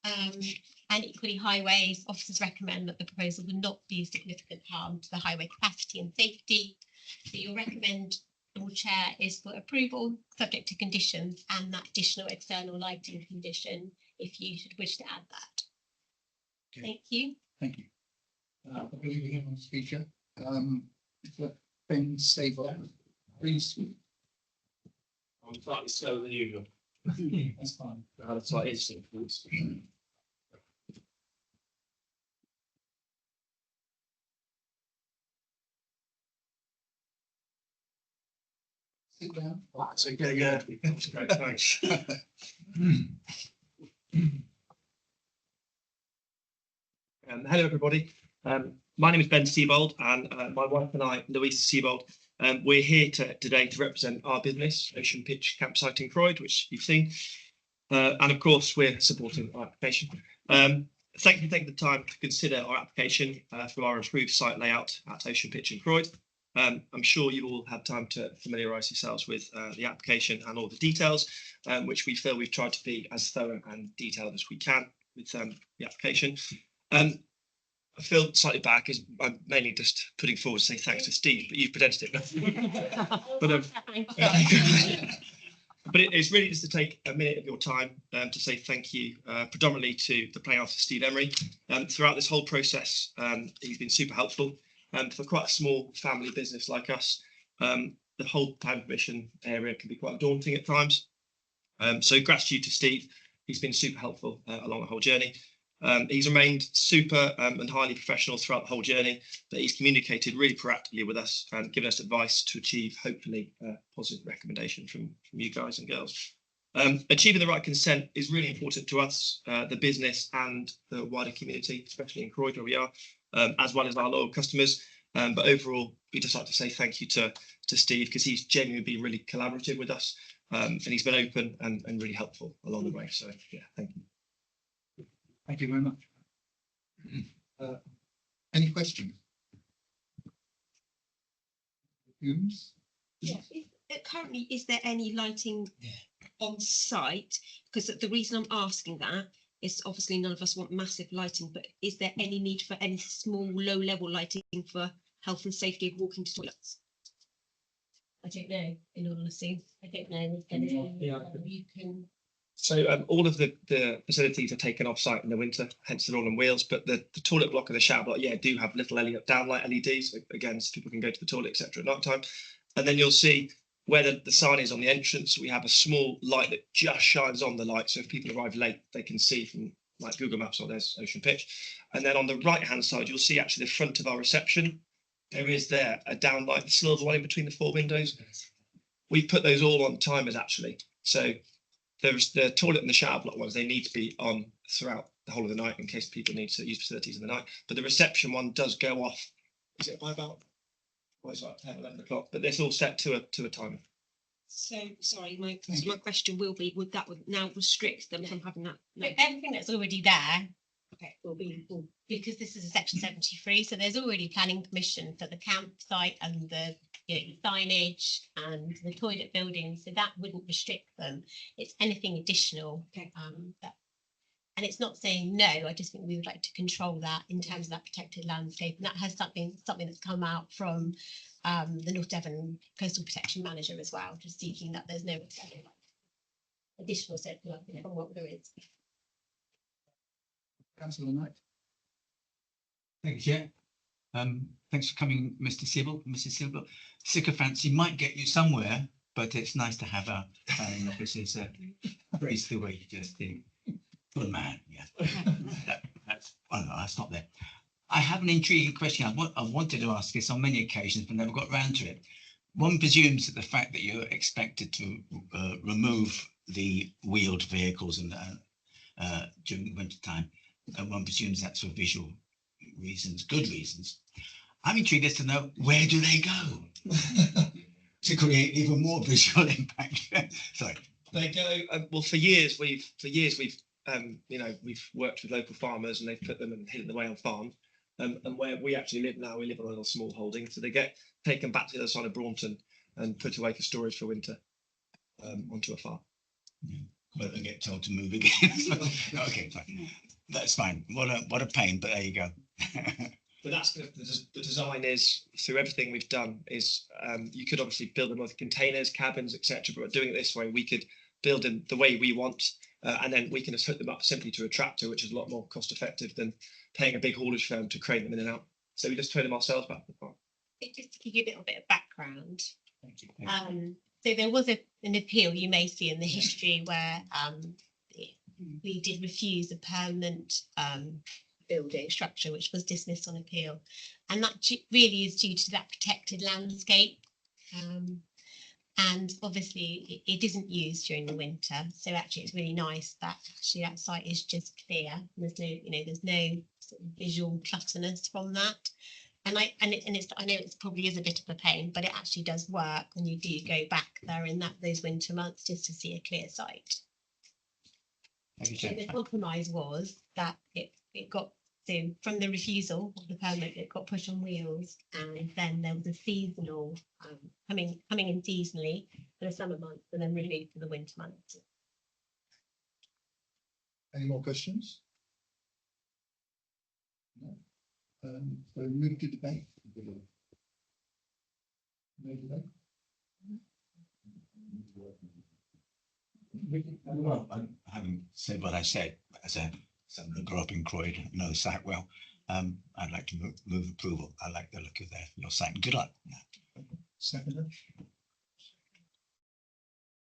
And equally, highways, officers recommend that the proposal would not be a significant harm to the highway capacity and safety. So your recommend, Lord Chair, is for approval subject to conditions and that additional external lighting condition, if you should wish to add that.
Okay.
Thank you.
Thank you. I believe we have one speaker. Ben Stable, please.
I'm slightly slower than usual.
That's fine.
I had a slight instinct for this.
Sit down.
That's okay, yeah. That's great, thanks.
Hello, everybody. My name is Ben Seabold, and my wife and I, Louisa Seabold, we're here today to represent our business, Ocean Pitch Campsite in Croyd, which you've seen. And of course, we're supporting our application. Thank you for taking the time to consider our application for our improved site layout at Ocean Pitch in Croyd. I'm sure you all have time to familiarise yourselves with the application and all the details, which we feel we've tried to be as thorough and detailed as we can with the application. I feel slightly bad because I'm mainly just putting forward to say thanks to Steve, but you've presented it. But But it's really just to take a minute of your time to say thank you, predominantly to the playhouse for Steve Emery. Throughout this whole process, he's been super helpful. For quite a small family business like us, the whole plan permission area can be quite daunting at times. So gratitude to Steve. He's been super helpful along the whole journey. He's remained super and highly professional throughout the whole journey, but he's communicated really proactively with us and given us advice to achieve, hopefully, a positive recommendation from you guys and girls. Achieving the right consent is really important to us, the business and the wider community, especially in Croydon where we are, as well as our loyal customers. But overall, we'd just like to say thank you to Steve, because he's genuinely been really collaborative with us, and he's been open and really helpful along the way. So yeah, thank you.
Thank you very much. Any questions? Humes?
Yeah. Currently, is there any lighting on site? Because the reason I'm asking that is obviously none of us want massive lighting, but is there any need for any small, low-level lighting for health and safety of walking to toilets? I don't know, in all honesty. I don't know if there's anything you can.
So all of the facilities are taken off site in the winter, hence they're all on wheels. But the toilet block and the shower block, yeah, do have little downlight LEDs, again, so people can go to the toilet, etc. at night time. And then you'll see where the sign is on the entrance, we have a small light that just shines on the light. So if people arrive late, they can see from like Google Maps or there's Ocean Pitch. And then on the right-hand side, you'll see actually the front of our reception. There is there a downlight, the silver one in between the four windows. We've put those all on timers actually. So there's the toilet and the shower block ones, they need to be on throughout the whole of the night in case people need to use facilities in the night. But the reception one does go off. Is it by about, well, it's like 10, 11 o'clock, but it's all set to a timer.
So, sorry, my question will be, would that now restrict them from having that? No.
But everything that's already there, okay, will be because this is a section 73, so there's already planning permission for the campsite and the signage and the toilet buildings, so that wouldn't restrict them. It's anything additional.
Okay.
And it's not saying no, I just think we would like to control that in terms of that protected landscape, and that has something that's come out from the North Devon Coastal Protection Manager as well, just seeking that there's no additional circular from what there is.
Councillor Knight.
Thank you, Chair. Thanks for coming, Mr. Siebel, Mrs. Siebel. Sycophants might get you somewhere, but it's nice to have our planning officers praise the way you just did. Good man, yeah. I'll stop there. I have an intriguing question. I wanted to ask this on many occasions, but never got round to it. One presumes that the fact that you're expected to remove the wheeled vehicles and during the winter time, one presumes that's for visual reasons, good reasons. I'm intrigued as to know, where do they go to create even more visual impact? Sorry.
They go well for years. We've worked with local farmers and they've put them and hidden away on farms. And where we actually live now, we live on a little small holding, so they get taken back to the other side of Braunton and put away for storage for winter onto a farm.
Yeah. But they get told to move again. Okay, fine. That's fine. What a pain, but there you go.
But that's the design is through everything we've done is you could obviously build them with containers, cabins, etc. But doing it this way, we could build them the way we want, and then we can just hook them up simply to a tractor, which is a lot more cost effective than paying a big haulage firm to crane them in and out. So we just tow them ourselves back to the farm.
Just to give you a little bit of background.
Thank you.
So there was an appeal you may see in the history where we did refuse a permanent building structure, which was dismissed on appeal, and that really is due to that protected landscape. And obviously it isn't used during the winter, so actually it's really nice that actually that site is just clear. There's no sort of visual clutterness from that. And I know it probably is a bit of a pain, but it actually does work when you do go back there in those winter months just to see a clear site. So the compromise was that it got, so from the refusal of the permit, it got put on wheels, and then there was a seasonal coming in seasonally for the summer months and then removed for the winter months.
Any more questions? No. So move to debate. No debate?
Well, I haven't said what I said, as someone that grew up in Croydon, know the site well. I'd like to move approval. I like the look of your site. Good luck.
Second.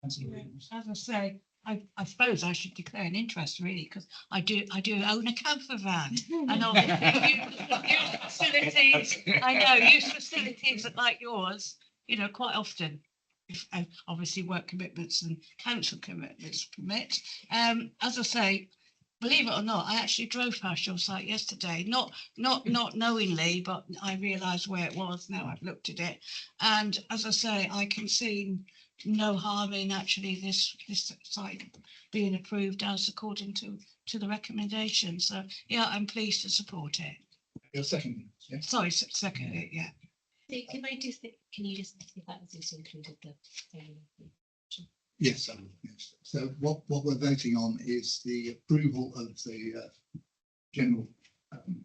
Councillor Williams.
As I say, I suppose I should declare an interest really, because I do own a camper van. And obviously use facilities, I know, use facilities like yours, you know, quite often. If obviously work commitments and council commitments permit. As I say, believe it or not, I actually drove past your site yesterday, not knowingly, but I realised where it was now I've looked at it. And as I say, I can see no harm in actually this site being approved as according to the recommendation. So yeah, I'm pleased to support it.
Your second, yeah.
Sorry, second it, yeah.
Can you just see if that was also included the?
Yes, yes. So what we're voting on is the approval of the general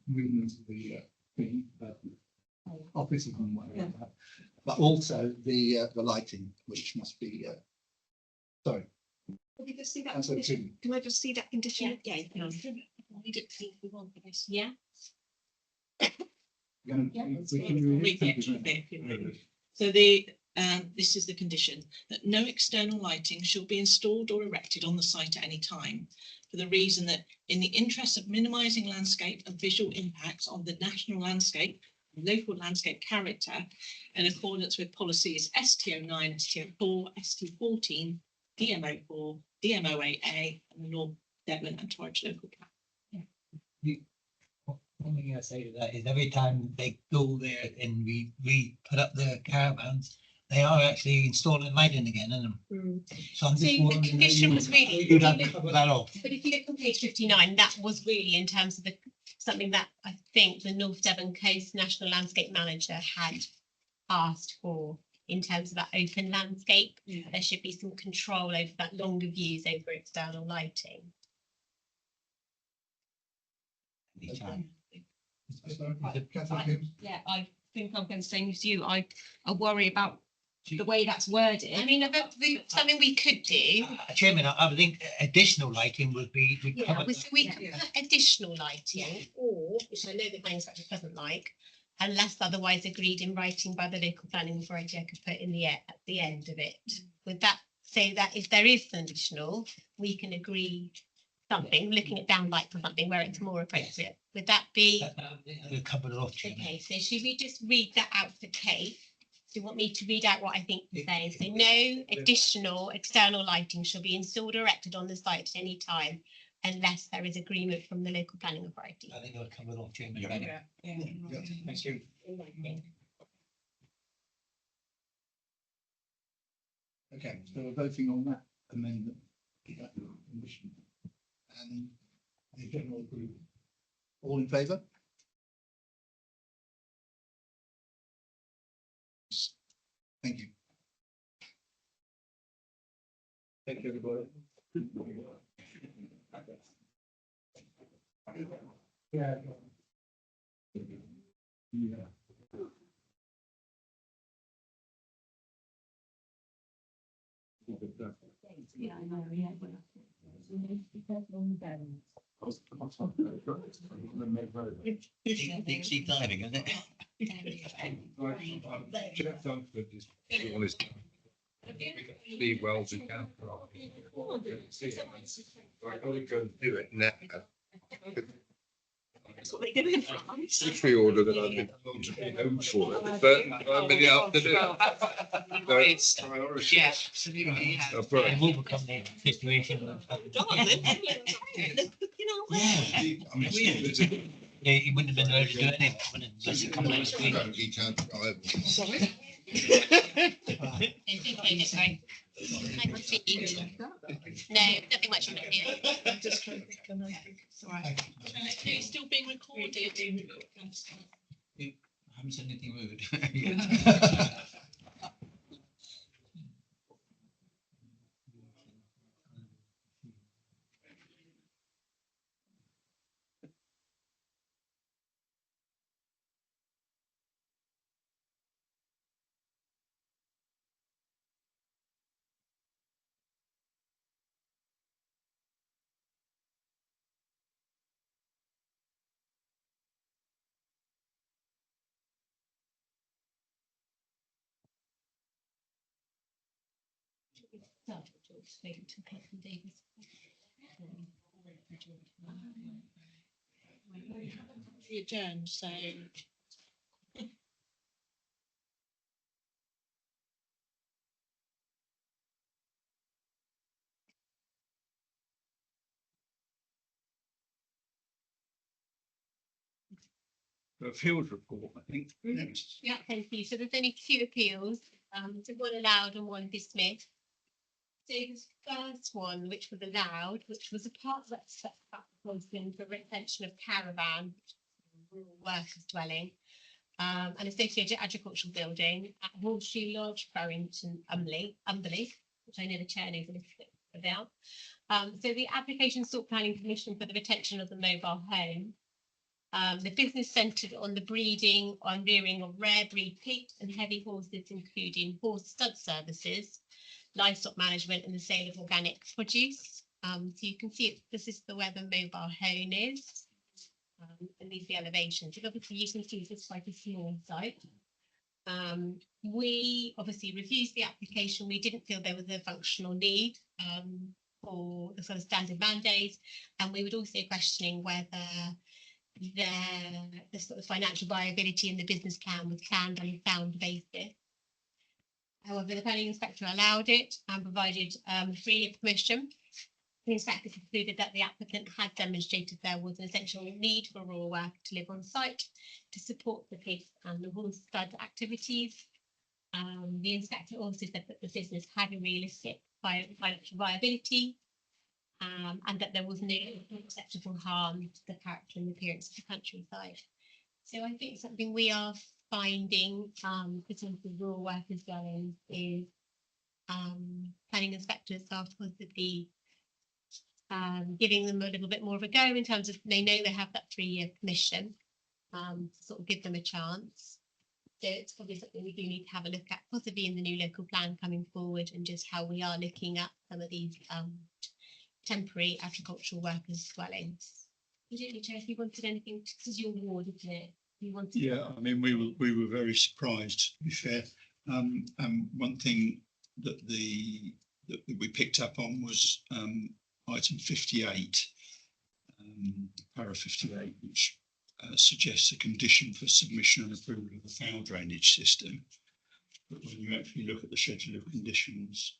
movement of the thing, offices and whatever, but also the lighting, which must be sorry.
Can we just see that
Councillor
condition?
Toomey.
Can I just see that condition? Yeah.
We didn't think we want this.
Yeah.
We're gonna-
Yeah,
we can
Read the extra bit, if you read. So this is the condition, that no external lighting shall be installed or erected on the site at any time, for the reason that in the interest of minimising landscape and visual impacts on the national landscape, and local landscape character, in accordance with policies STO9, STO4, ST14, DMO4, DMO8A, and the North Devon and Torwich local cap.
One thing I say to that is every time they go there and we put up the caravans, they are actually installing lighting again in them. So I'm
So
just
the
wondering.
condition was really-
You'd have to cover that off.
But if you look on page 59, that was really in terms of something that I think the North Devon Coast National Landscape Manager had asked for in terms of that open landscape. There should be some control over that, longer views over external lighting.
Anytime.
Yeah, I think I'm going to say with you, I worry about the way that's worded.
I mean, something we could do.
Chairman, I would think additional lighting would be.
Yeah, we could put additional lighting, or, which I know the manufacturer doesn't like, unless otherwise agreed in writing by the local planning authority, I could put in at the end of it. Would that say that if there is an additional, we can agree something, looking at downlights or something where it's more appropriate? Would that be?
We'll cover it off, Chairman.
Okay, so should we just read that out for Kate? Do you want me to read out what I think you're saying? So no additional external lighting shall be installed or erected on the site at any time unless there is agreement from the local planning authority.
I think I'll cover it off, Chairman.
Thank you.
Okay, so we're voting on that amendment. That condition. And the general approval. All in favour? Thank you.
Thank you, everybody.
Yeah.
Yeah, I know, yeah.
Deep diving, isn't it?
Jeff Dunford is all his. Be well to count. I gotta go and do it now.
That's what they did in France.
Literally order that I've been told to be home for it, but I'm in the afternoon. Priority.
Yeah, absolutely.
Oh, brilliant.
It will become the situation. Yeah, you wouldn't have been able to do it anyway, wouldn't it? Unless you come next week.
Sorry.
No, nothing much on it here.
I'm just trying to think, and I think it's all right. It's still being recorded.
I haven't said anything rude.
We adjourned, so.
A field report, I think. Next.
Yeah, thank you. So there's only 2 appeals, so 1 allowed and 1 dismissed. So the first one, which was allowed, which was a part that set up proposing for retention of caravan, rural workers dwelling, an associated agricultural building at Horseshoe Lodge, Farrington, Umberley, which I know the chair knows a little bit about. So the application sought planning permission for the retention of the mobile home. The business centred on the breeding and rearing of rare breed pigs and heavy horses, including horse stud services, livestock management and the sale of organic produce. So you can see this is where the mobile home is. And these are the elevations. And obviously you can see it's quite a small site. We obviously refused the application. We didn't feel there was a functional need for the sort of standard mandates. And we were also questioning whether the sort of financial viability in the business plan was planned on a sound basis. However, the planning inspector allowed it and provided 3-year permission. The inspector concluded that the applicant had demonstrated there was an essential need for rural work to live on site to support the pigs and the horse stud activities. The inspector also said that the business had a realistic financial viability, and that there was no acceptable harm to the character and appearance of the countryside. So I think something we are finding, particularly rural workers dwellings, is planning inspectors are possibly giving them a little bit more of a go in terms of they know they have that 3-year permission, to sort of give them a chance. So it's probably something we do need to have a look at, possibly in the new local plan coming forward, and just how we are looking at some of these temporary agricultural workers dwellings. You don't need to, if you wanted anything, this is your ward, isn't it? You wanted.
Yeah, I mean, we were very surprised, to be fair. One thing that we picked up on was item 58, para 58, which suggests a condition for submission and approval of the foul drainage system. But when you actually look at the schedule of conditions,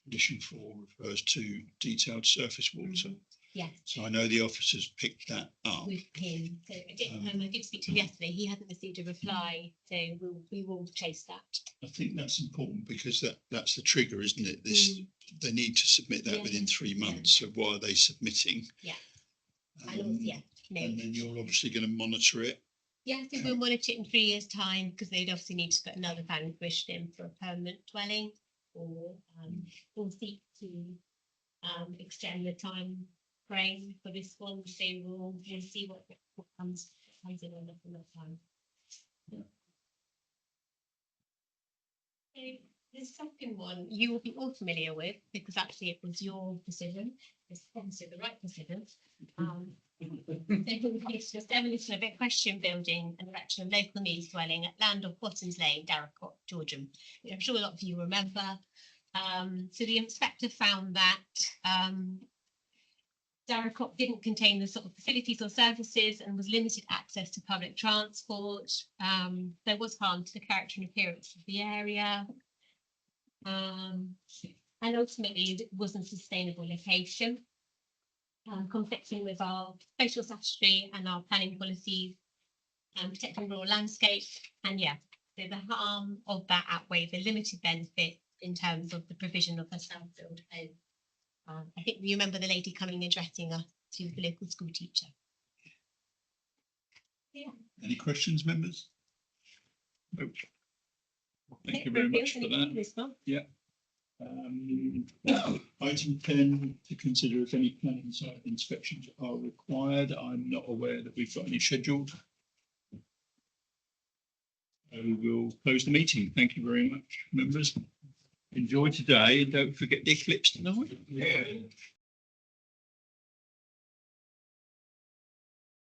condition 4 refers to detailed surface water.
Yes.
So I know the officers picked that up.
With him. So I did speak to him yesterday. He hasn't received a reply, so we will chase that.
I think that's important because that's the trigger, isn't it? They need to submit that within 3 months. So why are they submitting?
Yeah.
And then you're obviously going to monitor it.
Yeah, so we'll monitor it in 3 years' time, because they'd obviously need to put another planning permission in for a permanent dwelling, or we'll seek to extend the time frame for this one. So we'll see what comes in on that time.
Yeah.
So the second one you will be all familiar with, because actually it was your decision. It's obviously the right decision. It's just demolition of a equestrian building and erection of local needs dwelling at land of Bottoms Lane, Darracott, Georgian. I'm sure a lot of you remember. So the inspector found that Darracott didn't contain the sort of facilities or services and was limited access to public transport. There was harm to the character and appearance of the area. And ultimately it wasn't a sustainable location. Conflicting with our social statutory and our planning policies, and protecting rural landscape. And yeah, so the harm of that outweighed the limited benefit in terms of the provision of a Southfield home. I think you remember the lady coming and addressing us, she was the local school teacher. Yeah.
Any questions, members? Nope. Thank you very much for that. Yeah. Item 10, to consider if any planning site inspections are required. I'm not aware that we've got any scheduled. We will close the meeting. Thank you very much, members. Enjoy today, and don't forget the eclipse tonight. Yeah.